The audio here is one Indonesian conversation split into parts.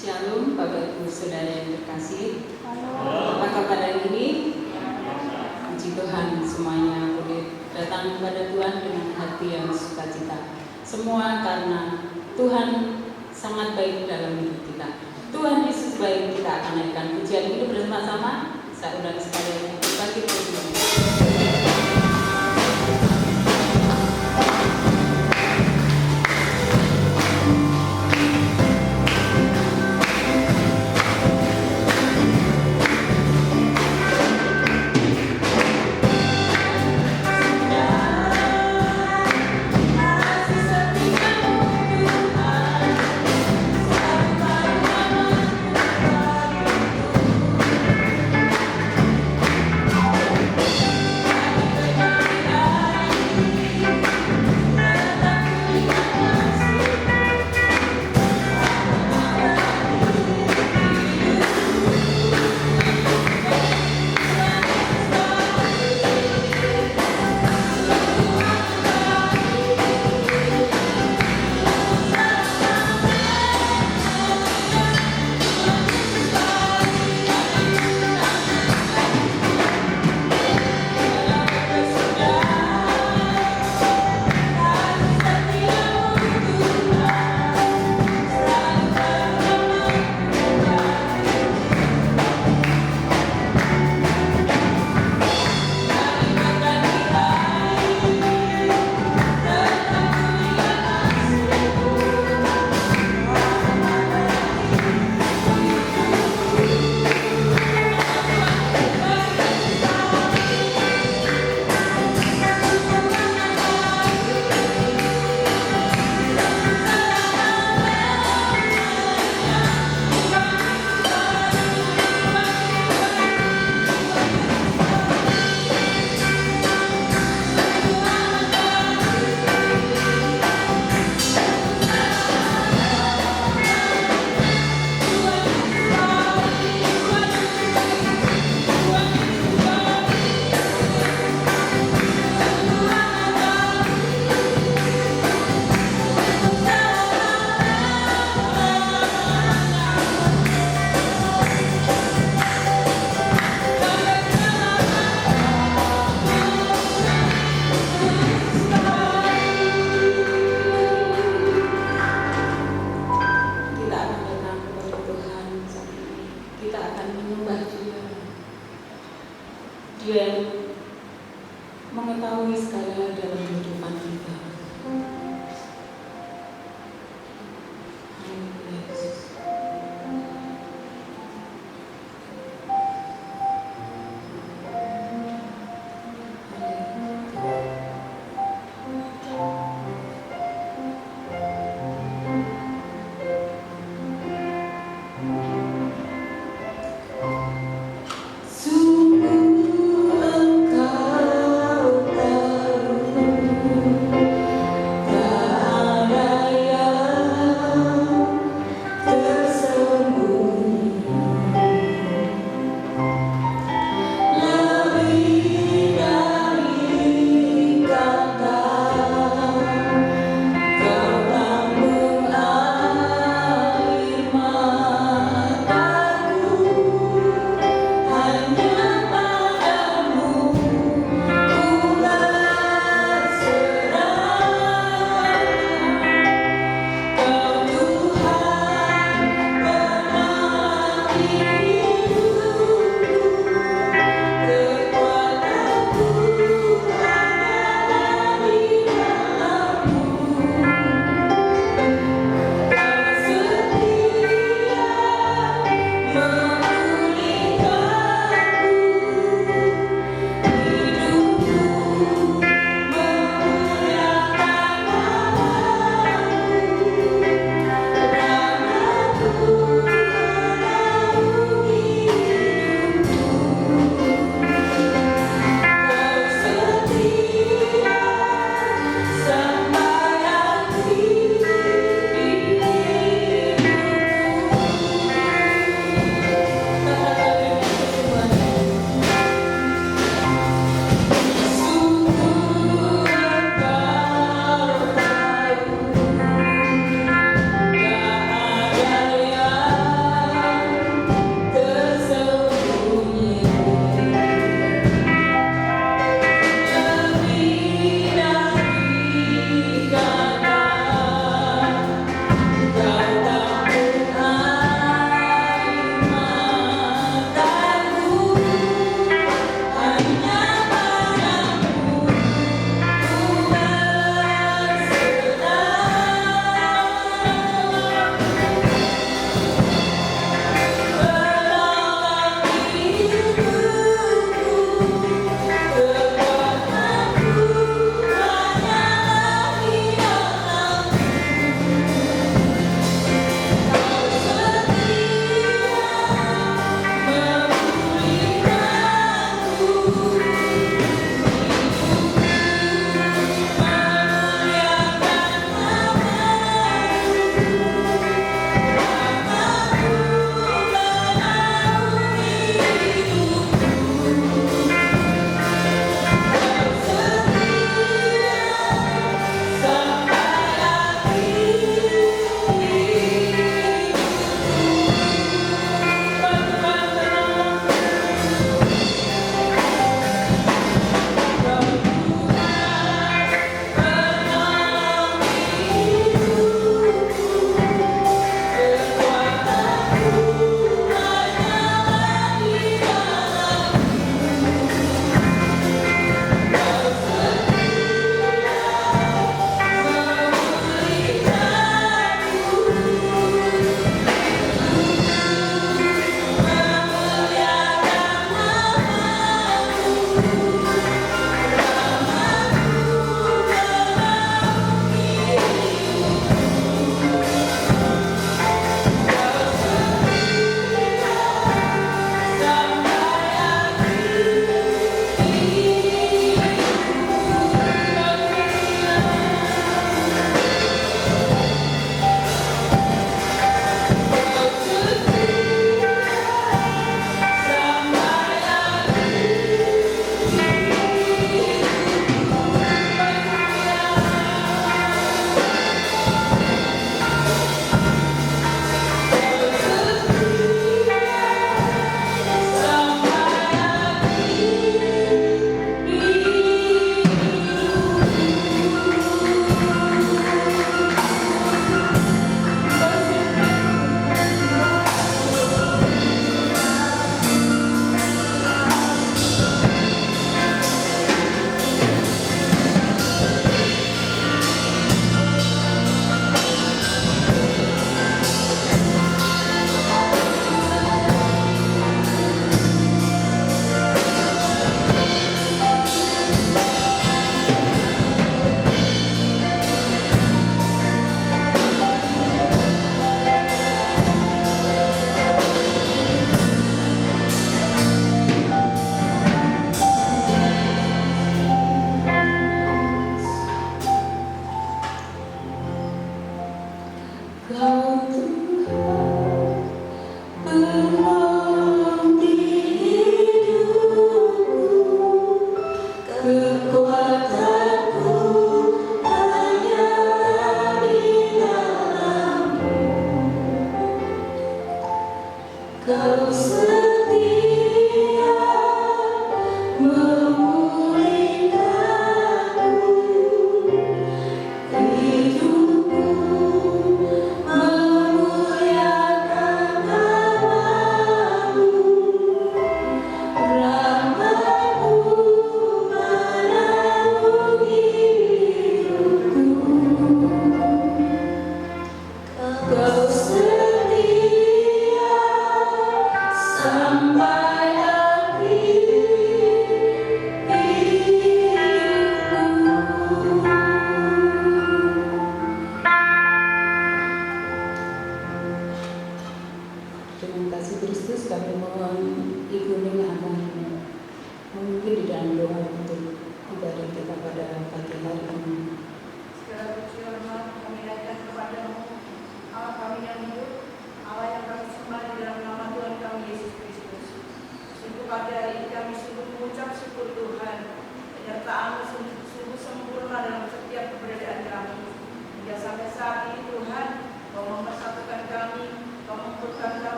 Shalom Bapak Ibu Saudara yang terkasih. Apa kabar hari ini? Puji Tuhan semuanya boleh datang kepada Tuhan dengan hati yang sukacita. Semua karena Tuhan sangat baik dalam hidup kita. Tuhan Yesus baik, kita akan naikkan pujian ini bersama-sama. Saudara sekalian bagi pujian.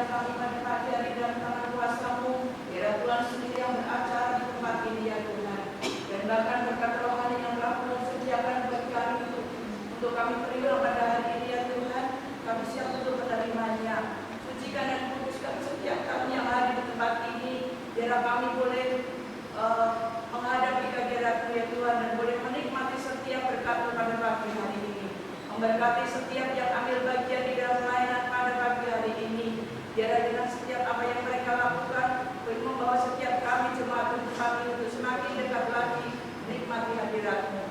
menyerahkan kami pada pagi hari dalam tangan kuasa-Mu. Biarlah Tuhan sendiri yang beracara di tempat ini ya Tuhan. Dan bahkan berkat rohani yang telah Tuhan sediakan bagi kami untuk kami terima pada hari ini ya Tuhan. Kami siap untuk menerimanya. Sucikan dan kuduskan setiap kami yang hadir di tempat ini. Biarlah kami boleh menghadapi kehadirat-Mu ya Tuhan, dan boleh menikmati setiap berkat-Mu pada pagi hari ini. Memberkati setiap yang ambil bagian di dalam pelayanan pada pagi hari ini. Biarlah dengan setiap apa yang mereka lakukan, boleh membawa setiap kami jemaat untuk kami untuk semakin dekat lagi menikmati hadirat-Mu.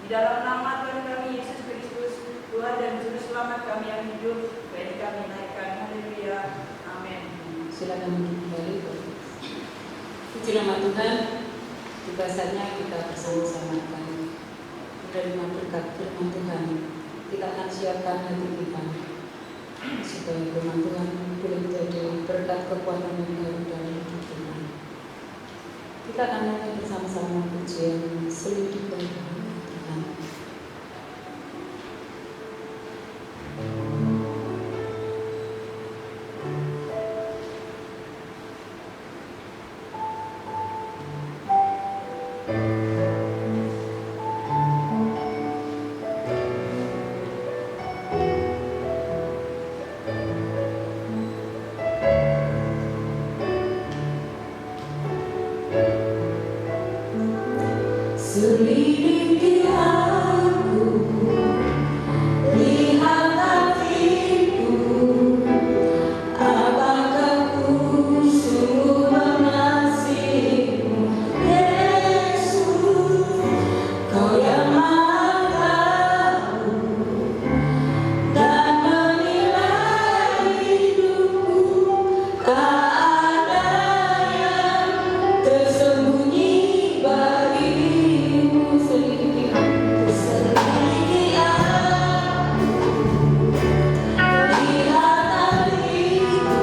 Di dalam nama Tuhan kami Yesus Kristus, Tuhan dan Juru Selamat kami yang hidup, bagi kami naikkan. Haleluya. Amin. Silakan kembali. Puji nama Tuhan. Juga saatnya kita bersama-sama akan menerima berkat firman Tuhan. Kita akan siapkan hati kita supaya firman Tuhan boleh menjadi berkat kekuatan yang baru dalam hidup kita. Kita akan mulai bersama-sama pujian selidiki Tuhan. Selidiki aku, lihat hatiku, apakah ku sungguh mengasihimu, Yesus, Kau yang Maha Tahu dan menilai hidupku, tak ada yang tersembunyi bagimu. Selidiki aku, lihat hatiku,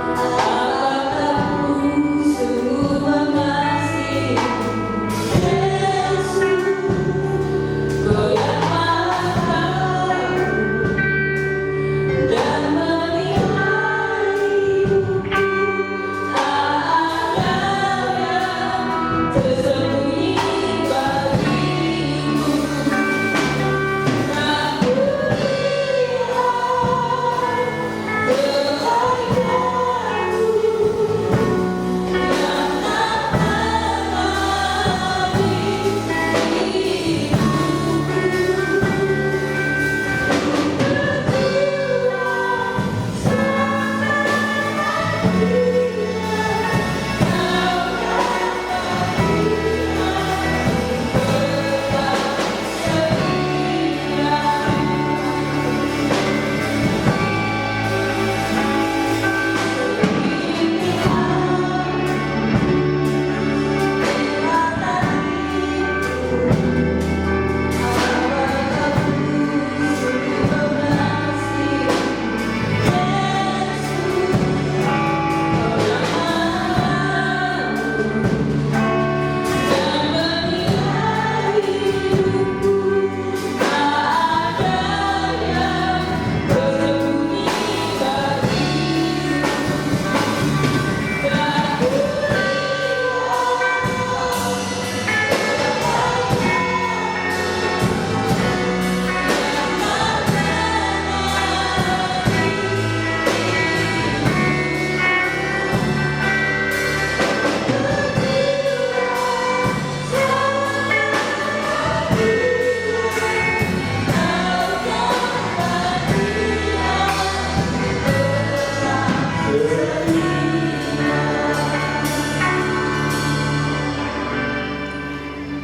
apakah ku sungguh mengasihimu, Yesus, Kau yang Maha Tahu dan menilai hidupku, tak ada yang tersembunyi bagimu. Tak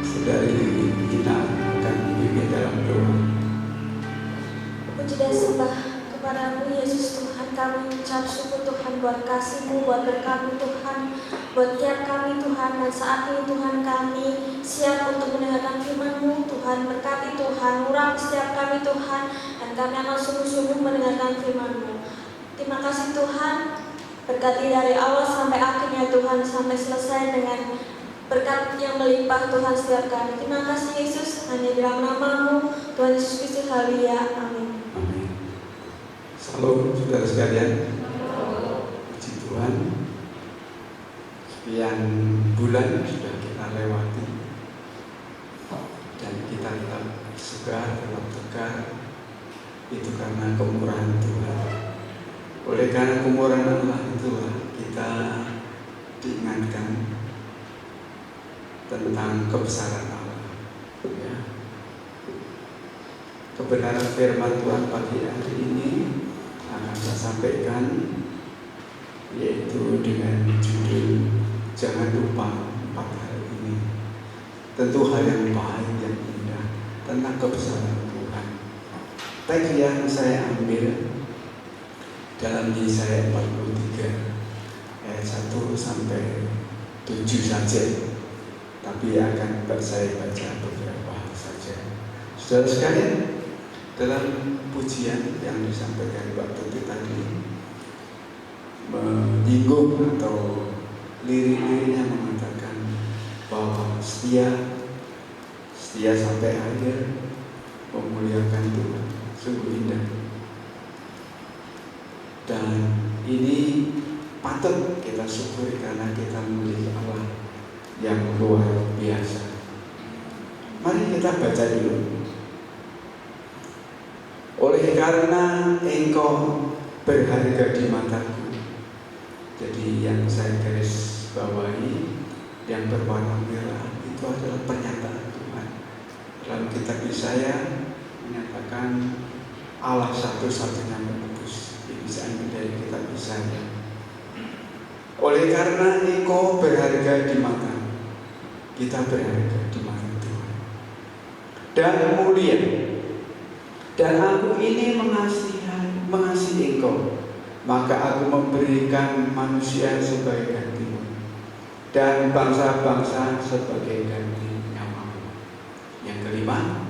Saudari kita akan dibimbing dalam doa. Puji dan sembah kepadamu Yesus Tuhan, kami ucap syukur Tuhan buat kasih-Mu, buat berkat-Mu Tuhan, buat tiap kami Tuhan. Dan saat ini Tuhan kami siap untuk mendengarkan firman-Mu Tuhan. Berkati Tuhan, urapi setiap kami Tuhan, dan kami akan sungguh-sungguh mendengarkan firman-Mu. Terima kasih Tuhan, berkati dari awal sampai akhirnya Tuhan, sampai selesai dengan berkat yang melimpah Tuhan setiap kami. Terima kasih Yesus, hanya dalam nama-Mu Tuhan Yesus Kristus. Haleluya. Amin. Amin. Salam saudara sekalian. sekian bulan sudah kita lewati dan kita tetap segar, tetap tegar. Itu karena kemurahan Tuhan. Oleh karena kemurahan Allah itulah kita diingatkan tentang kebesaran Allah. Ya. Kebenaran firman Tuhan pagi hari ini akan saya sampaikan, yaitu dengan judul jangan lupa 4 hal ini. Tentu hal yang baik, yang indah tentang kebesaran Tuhan. Teks yang saya ambil dalam Yesaya 43 ayat 1 sampai 7 saja, tapi akan saya baca beberapa saja. Saudara sekalian, dalam pujian yang disampaikan Pak Tuti tadi menyinggung atau lirik-liriknya mengatakan bahwa setia sampai akhir, memuliakan Tuhan, sungguh indah. Dan ini patut kita syukuri karena kita memiliki Allah yang luar biasa. Mari kita baca dulu. Oleh karena engkau berharga di mataku. Jadi yang saya garis bawahi yang berwarna merah itu adalah pernyataan Tuhan. Dalam kitab Yesaya menyatakan Allah satu-satunya menebus. Ini bisa ambil dari kitab Yesaya. Oleh karena engkau berharga di mata, kita berharga di mata Tuhan dan mulia. Dan aku ini mengasihi engkau, maka aku memberikan manusia sebagai gantimu dan bangsa-bangsa sebagai ganti nyawamu. Yang kelima,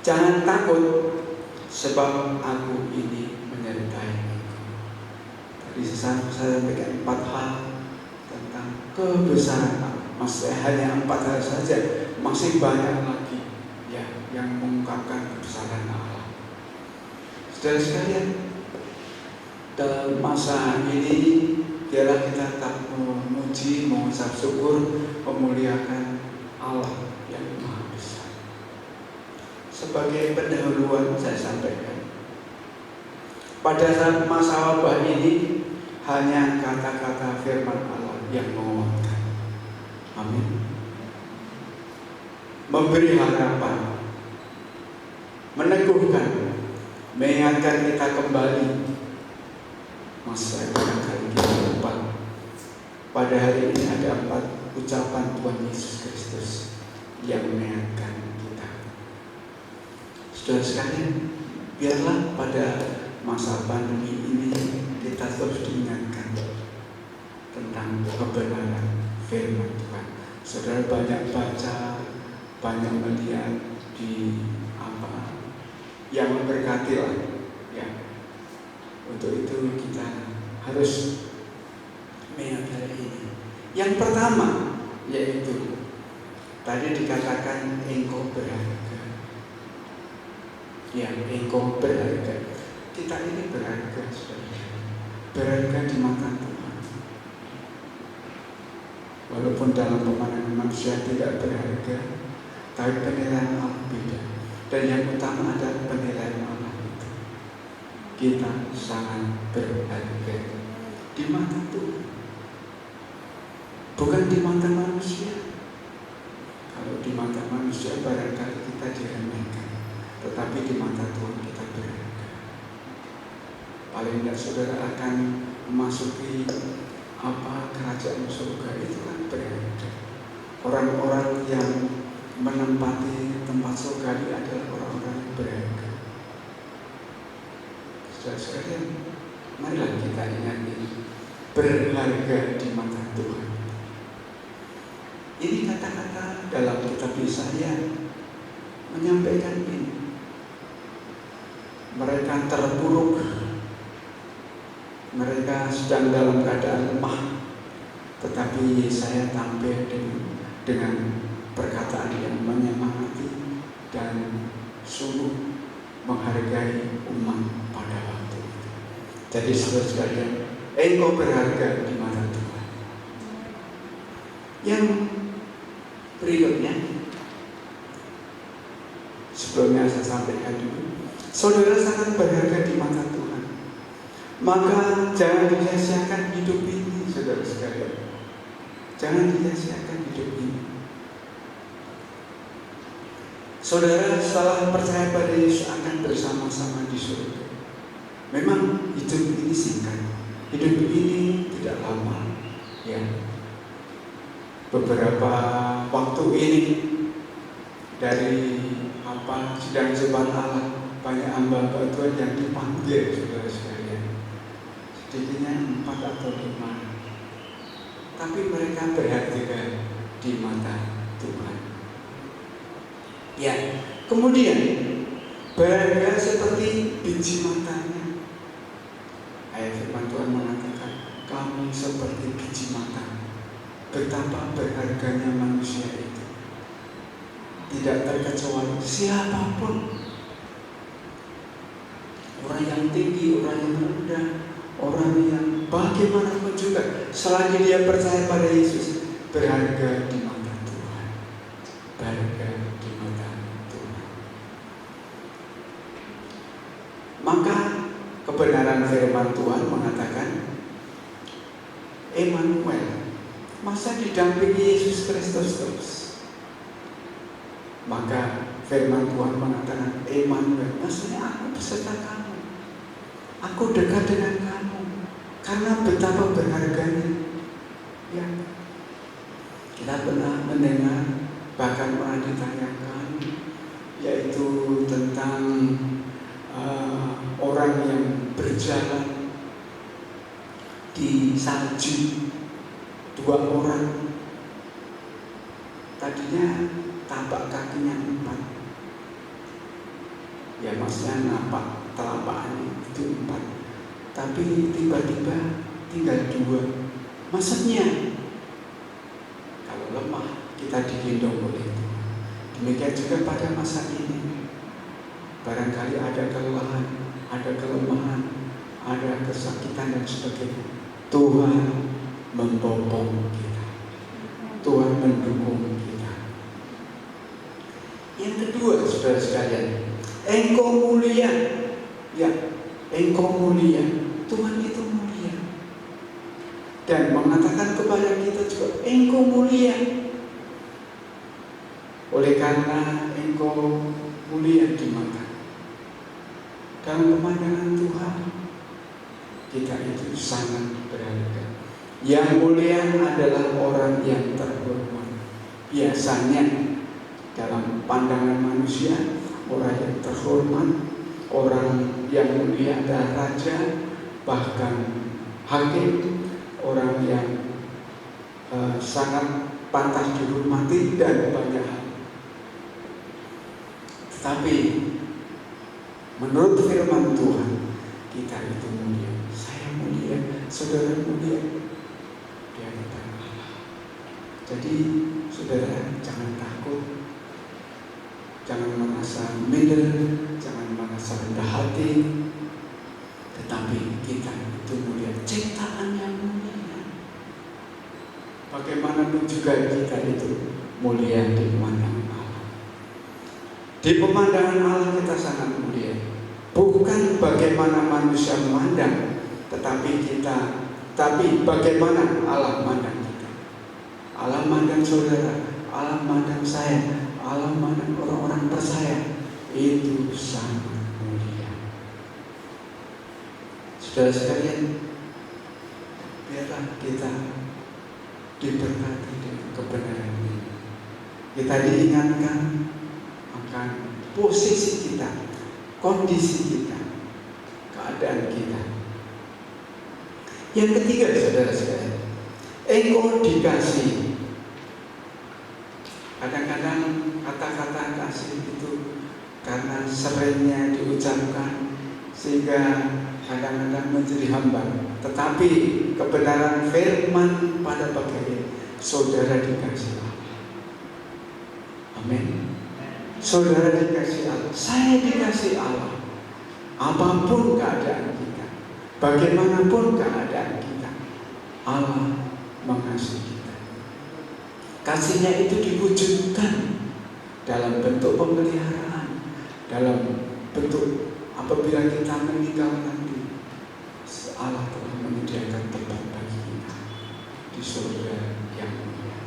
jangan takut sebab aku ini menyertai engkau. Tadi saya sampaikan 4 hal tentang kebesaran Allah. Masih hanya 4 hal saja, masih banyak lagi ya yang mengungkapkan kebesaran Allah. Saudara sekalian, dalam masa ini biarlah kita tetap memuji, mengucap syukur, memuliakan Allah yang Maha Besar. Sebagai pendahuluan saya sampaikan, pada saat masa wabah ini hanya kata-kata firman Allah yang menguatkan. Amin. Memberi harapan, meneguhkan, mengingatkan kita kembali. Masa barangkali kita lupa. Pada hari ini ada 4 ucapan Tuhan Yesus Kristus yang mengingatkan kita. Saudara sekalian, biarlah pada masa pandemi ini kita terus diingatkan tentang kebenaran firman Tuhan. Saudara banyak baca, banyak melihat di yang memberkati lah ya. Untuk itu kita harus mengingat ini. Yang pertama yaitu tadi dikatakan engkau berharga. Ya, engkau berharga. Kita ini berharga, saudara. Berharga di mata Tuhan. Walaupun dalam pemandangan manusia tidak berharga, tapi penilaian Allah beda. Dan yang utama adalah penilaian Allah itu. Kita sangat berharga di mata Tuhan, bukan di mata manusia. Kalau di mata manusia barangkali kita diremehkan, tetapi di mata Tuhan kita berharga. Paling tidak saudara akan memasuki kerajaan surga, itu kan berharga. Orang-orang yang menempati tempat surga ini adalah orang-orang yang berharga. Saudara sekalian, marilah kita ingat ini, berharga di mata Tuhan. Ini kata-kata dalam kitab Yesaya menyampaikan ini. Mereka terpuruk, mereka sedang dalam keadaan lemah, tetapi Yesaya tampil dengan perkataan yang menyemangati dan sungguh menghargai umat pada waktu itu. Jadi saudara sekalian, engkau berharga di mata Tuhan. Yang berikutnya, sebelumnya saya sampaikan dulu, saudara sangat berharga di mata Tuhan. Maka jangan disia-siakan hidup ini, saudara sekalian. Jangan disia-siakan hidup ini. Saudara setelah percaya pada Yesus akan bersama-sama di surga. Memang hidup ini singkat, hidup ini tidak lama, ya. Beberapa waktu ini dari sidang jemaat Allah, banyak hamba Tuhan yang dipanggil, saudara sekalian. Sedikitnya 4 atau 5, tapi mereka berharga di mata Tuhan. Ya, kemudian berharga seperti biji matanya. Ayat firman Tuhan mengatakan, kamu seperti biji mata. Betapa berharganya manusia itu. Tidak terkecuali siapapun, orang yang tinggi, orang yang rendah, orang yang bagaimanapun juga, selagi dia percaya pada Yesus, berharga di mata Tuhan. Berharga di mata Tuhan. Maka kebenaran firman Tuhan mengatakan, Emmanuel, masa didampingi Yesus Kristus terus. Maka firman Tuhan mengatakan, Emmanuel, maksudnya aku beserta kamu, aku dekat dengan kamu, karena betapa berharganya. Ya, kita pernah mendengar, bahkan pernah ditanyakan, yaitu tentang orang yang berjalan di salju, 2 orang, tadinya tapak kakinya 4, ya maksudnya napak telapaknya itu 4, tapi tiba-tiba tinggal 2. Maksudnya kalau lemah kita digendong oleh Tuhan. Demikian juga pada masa ini, barangkali ada kelelahan, ada kelemahan, ada kesakitan dan sebagainya. Tuhan membopong kita, Tuhan mendukung kita. Yang kedua, saudara sekalian, engkau mulia. Ya, engkau mulia. Tuhan itu mulia. Dan mengatakan kepada kita juga, engkau mulia. Oleh karena engkau mulia di mata, dalam pemandangan Tuhan, kita itu sangat berharga. Yang mulia adalah orang yang terhormat. Biasanya dalam pandangan manusia, orang yang terhormat, orang yang mulia adalah raja, bahkan hakim, orang yang sangat pantas dihormati dan banyak hal. Tetapi menurut firman Tuhan, kita itu mulia. Saya mulia, saudara mulia di hadapan Allah. Jadi saudara jangan takut, jangan merasa minder, jangan merasa rendah hati, tetapi kita itu mulia, ciptaan yang mulia. Bagaimanapun juga kita itu mulia di pemandangan Allah. Di pemandangan Allah kita sangat mulia. Bukan bagaimana manusia memandang, tetapi bagaimana Allah memandang kita. Allah memandang saudara, Allah memandang saya, Allah memandang orang-orang percaya, itu sangat mulia. Saudara sekalian, biarlah kita diberkati dengan kebenaran ini. Kita diingatkan akan posisi kita, kondisi kita, keadaan kita. Yang ketiga, saudara sekalian, engkau dikasih. Kadang-kadang kata-kata kasih itu karena seringnya diucapkan sehingga kadang-kadang menjadi hambar. Tetapi kebenaran firman pada pagi ini, saudara dikasih Allah. Amin. Saudara dikasih Allah, saya dikasih Allah. Apapun keadaan kita, bagaimanapun keadaan kita, Allah mengasihi kita. Kasihnya itu diwujudkan dalam bentuk pemeliharaan, dalam bentuk apabila kita meninggal nanti, Allah telah menyediakan tempat bagi kita di surga yang mulia.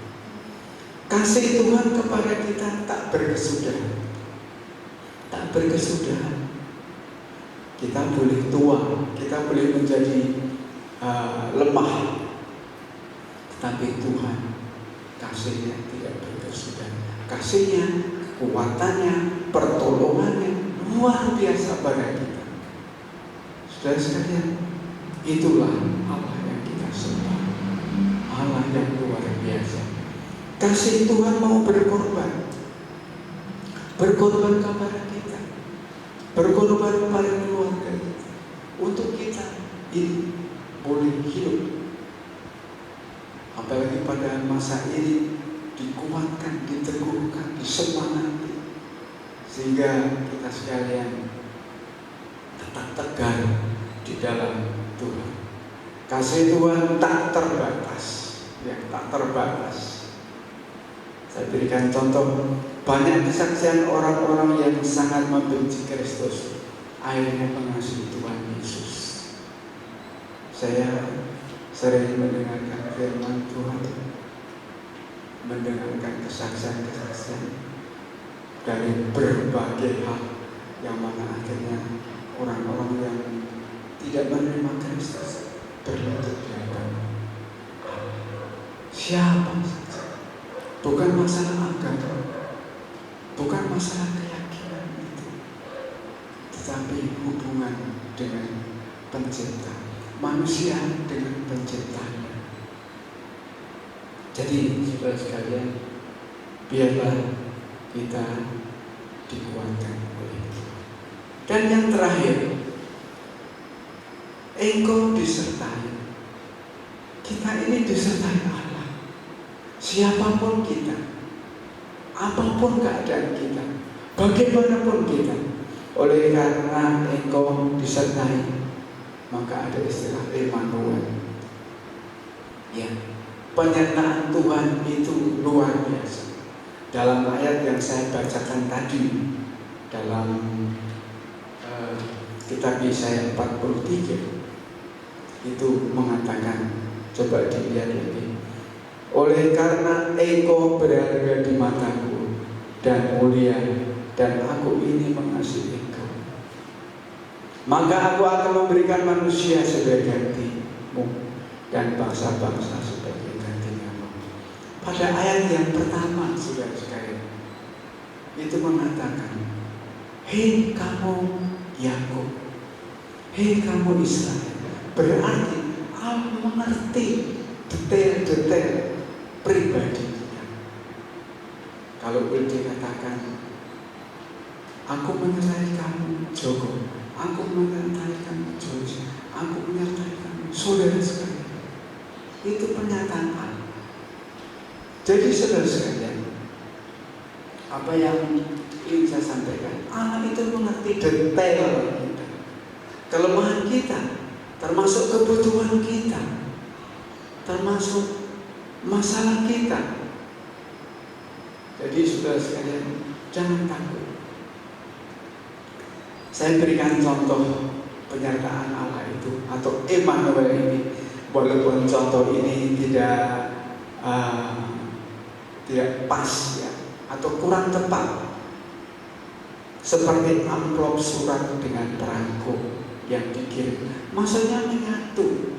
Kasih Tuhan kepada kita tak berkesudahan. Tak berkesudahan. Kita boleh tua, kita boleh menjadi lemah, tetapi Tuhan kasihnya tidak berkesudahan. Kasihnya, kekuatannya, pertolongannya luar biasa pada kita. Saudara sekalian, itulah Allah yang kita sembah, Allah yang luar biasa. Kasih Tuhan mau berkorban kepada kita, berkorban pada keluarga kita, untuk kita ini boleh hidup. Apalagi pada masa ini dikuatkan, diteguhkan, disemangati, sehingga kita sekalian tetap tegar di dalam Tuhan. Kasih Tuhan tak terbatas, ya, tak terbatas. Saya berikan contoh, banyak kesaksian orang-orang yang sangat membenci Kristus akhirnya mengasihi Tuhan Yesus. Saya sering mendengarkan firman Tuhan, mendengarkan kesaksian-kesaksian dari berbagai hal, yang mana akhirnya orang-orang yang tidak menerima Kristus berlutut di hadapan siapa saja. Bukan masalah agama, bukan masalah keyakinan itu, tetapi hubungan dengan Pencipta, manusia dengan Penciptanya. Jadi saudara sekalian, biarlah kita dikuatkan oleh Tuhan. Dan yang terakhir, engkau disertai. Kita ini disertai Allah. Siapapun kita, apapun keadaan kita, bagaimanapun kita, oleh karena engkau disertai, maka ada istilah Immanuel. Ya, penyertaan Tuhan itu luar biasa. Dalam ayat yang saya bacakan tadi, dalam kitab Yesaya 43, itu mengatakan, coba dilihat lagi. Oleh karena engkau berharga di mataku dan mulia, dan aku ini mengasihi engkau, maka aku akan memberikan manusia sebagai gantimu dan bangsa-bangsa sebagai gantinya. Pada ayat yang pertama, saudara sekalian, itu mengatakan, hei kamu Yakub, hei kamu Israel. Berarti Allah mengerti detail-detail pribadi kita. Kalau boleh dikatakan, aku menyertai kamu Joko, aku menyertai kamu Jojo, aku menyertai kamu saudara sekalian. Itu pernyataan Allah. Jadi saudara sekalian, apa yang ingin saya sampaikan, Allah itu mengerti detail kita, kelemahan kita, termasuk kebutuhan kita, termasuk masalah kita. Jadi saudara sekalian, jangan takut. Saya berikan contoh penyertaan Allah itu, atau Immanuel ini. Walaupun contoh ini tidak pas ya, atau kurang tepat, seperti amplop surat dengan perangko yang dikirim, maksudnya menyatu.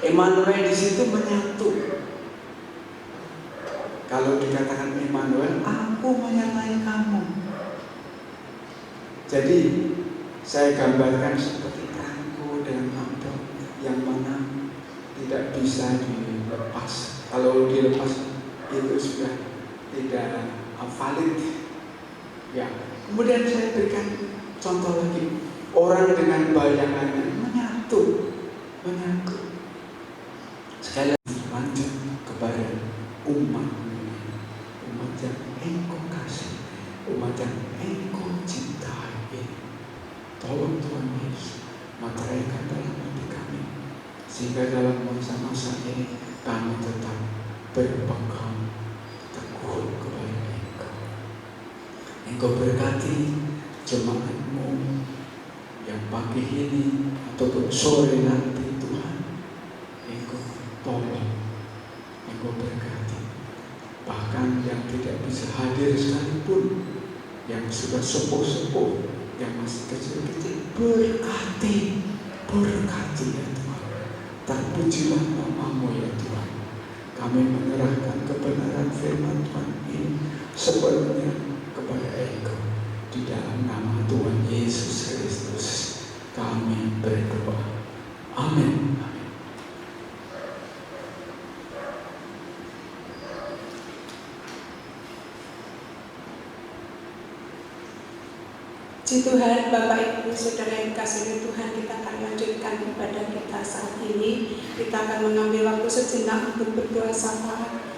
Immanuel di situ menyatu. Kalau dikatakan Immanuel, aku menyertai kamu. Jadi saya gambarkan seperti perangko dengan amplop yang mana tidak bisa dilepas. Kalau dilepas itu sudah tidak valid. Ya. Kemudian saya berikan contoh lagi, orang dengan bayangannya menyatu. Sekali lagi lanjut kepada umat yang engkau kasih, umat yang engkau cintai. Tolong Tuhan Yesus materaikan dalam hati kami, sehingga dalam masa-masa ini kami tetap berpegang Engkau berkati jemaatmu yang pagi ini ataupun sore nanti Tuhan. Engkau tolong, Engkau berkati. Bahkan yang tidak bisa hadir sekalipun, yang sudah sepuh-sepuh, yang masih kecil-kecil, berkati ya Tuhan. Terpujilah nama-Mu ya Tuhan. Kami menyerahkan kebenaran firman Tuhan ini sepenuhnya kepada Engkau. Di dalam nama Tuhan Yesus Kristus kami berdoa. Amin. Puji Tuhan, Bapak Ibu Saudara yang dikasihi Tuhan, kita akan lanjutkan ibadah kita saat ini. Kita akan mengambil waktu sejenak untuk berdoa syafaat.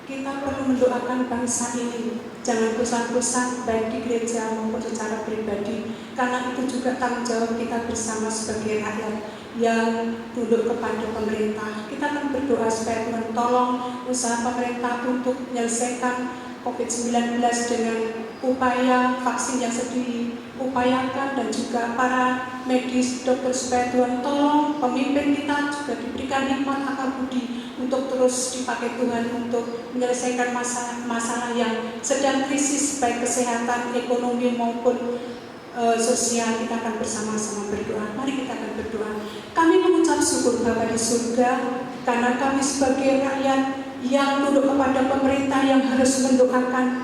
Kita perlu mendoakan bangsa ini. Jangan bosan-bosan baik di gereja maupun secara pribadi, karena itu juga tanggung jawab kita bersama sebagai rakyat yang tunduk kepada pemerintah. Kita akan berdoa supaya Tuhan tolong usaha pemerintah untuk menyelesaikan COVID-19 dengan upaya vaksin yang sedang diupayakan, dan juga para medis, dokter, supaya Tuhan tolong pemimpin kita juga diberikan hikmat akal budi untuk terus dipakai Tuhan untuk menyelesaikan masalah yang sedang krisis, baik kesehatan, ekonomi maupun sosial. Kita akan bersama-sama berdoa. Mari kita akan berdoa. Kami mengucap syukur Bapa di surga, karena kami sebagai rakyat yang tunduk kepada pemerintah yang harus mendoakan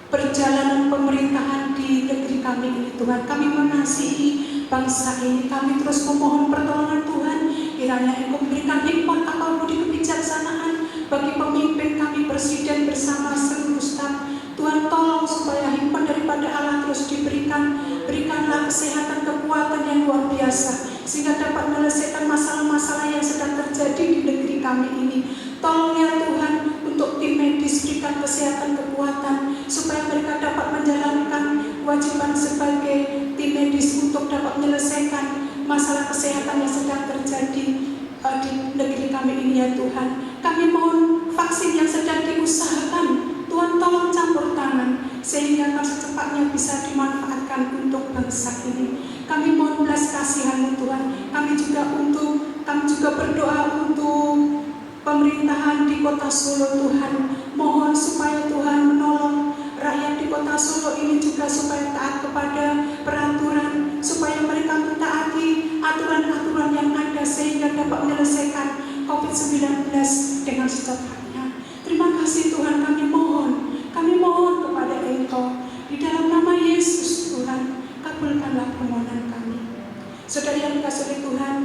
perjalanan pemerintahan di negeri kami ini Tuhan. Kami mengasihi bangsa ini, kami terus memohon pertolongan Tuhan. Kiranya Engkau memberikan hikmat akal budi kebijaksanaan bagi pemimpin kami, presiden bersama seluruh staf. Tuhan tolong supaya hikmat daripada Allah terus diberikan. Berikanlah kesehatan, kekuatan yang luar biasa, sehingga dapat menyelesaikan masalah-masalah yang sedang terjadi di negeri kami ini. Tolong ya Tuhan, untuk tim medis berikan kesehatan, kekuatan, supaya mereka dapat menjalankan kewajiban sebagai tim medis untuk dapat menyelesaikan masalah kesehatan yang sedang terjadi di negeri kami ini ya Tuhan. Kami mohon vaksin yang sedang diusahakan, Tuhan tolong campur tangan sehingga secepatnya bisa dimanfaatkan untuk bangsa ini. Kami mohon belas kasihan-Mu Tuhan. Kami juga berdoa untuk pemerintahan di Kota Solo Tuhan. Mohon supaya Tuhan menolong rakyat di Kota Solo ini juga supaya taat kepada peraturan, supaya mereka mentaati aturan-aturan yang ada sehingga dapat menyelesaikan COVID-19 dengan secepatnya. Terima kasih Tuhan, kami mohon kepada Engkau di dalam nama Yesus Tuhan, kabulkanlah permohonan kami. Saudara yang dikasihi Tuhan,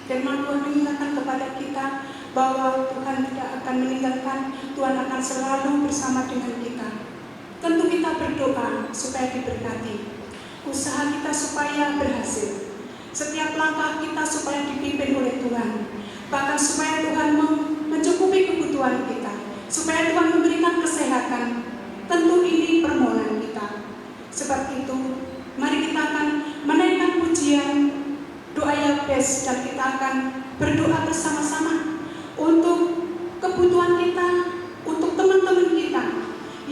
firman Tuhan mengingatkan kepada kita bahwa Tuhan tidak akan meninggalkan, Tuhan akan selalu bersama dengan kita. Tentu kita berdoa supaya diberkati, usaha kita supaya berhasil, setiap langkah kita supaya dipimpin oleh Tuhan, bahkan supaya Tuhan mencukupi kebutuhan kita, supaya Tuhan memberikan kesehatan. Tentu ini permohonan kita. Sebab itu, mari kita akan menaikkan pujian doa Yabes, dan kita akan berdoa bersama-sama untuk kebutuhan kita, untuk teman-teman kita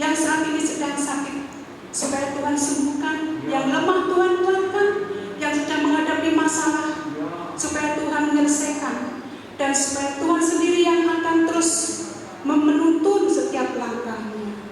yang saat ini sedang sakit, supaya Tuhan sembuhkan, yang lemah Tuhan kuatkan, yang sedang menghadapi masalah, supaya Tuhan menyelesaikan, dan supaya Tuhan sendiri yang akan terus menuntun setiap langkahnya.